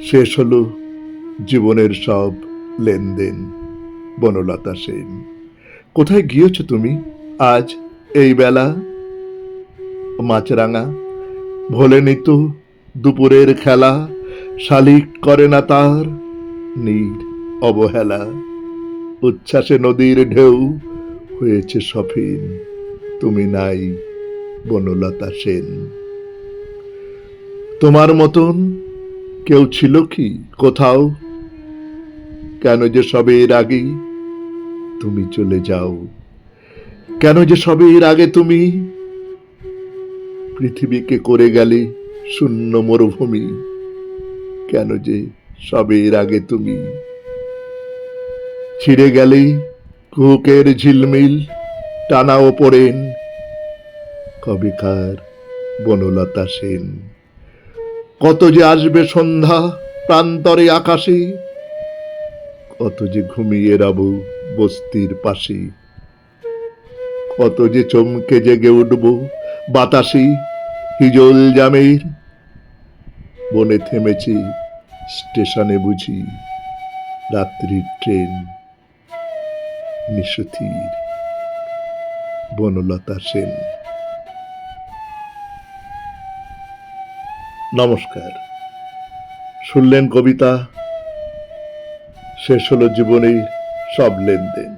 শেষ হলো জীবনের সব লেনদেন। বনলতা সেন, কোথায় গিয়েছ তুমি আজ এই বেলা? মাছরাঙা ভোলেনি তো দুপুরের খেলা, শালিক করে না তার নীর অবহেলা। উচ্ছ্বাসে নদীর ঢেউ হয়েছে সফিন, তুমি নাই বনলতা সেন। তোমার মতন কেউ ছিল কি কোথাও? কেন যে সবের আগে তুমি চলে যাও? কেন যে সবের আগে তুমি পৃথিবীকে করে গেলে শূন্য মরুভূমি? কেন যে সবের আগে তুমি ছিঁড়ে গেলে কুহুকের ঝিলমিল টানা ওপরেন? কবেকার বনলতা সেন, কত যে আসবে সন্ধ্যা প্রান্তরে আকাশে, কত যে ঘুমিয়ে রব বস্তির পাশে, কত যে চমকে জেগে উঠব বাতাসে হিজল জামের। বনে থেমেছে স্টেশনে বুঝি রাত্রির ট্রেন, নিশথির বনলতা সেন। নমস্কার। শুনলেন কবিতা শেষ হলো জীবনের সব লেনদেন।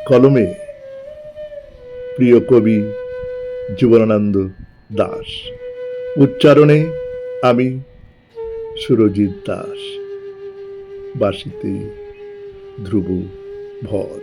কলমে প্রিয় কবি জীবনানন্দ দাশ, উচ্চারণে আমি সুরজিৎ দাস, বাঁশিতে ধ্রুব ভর।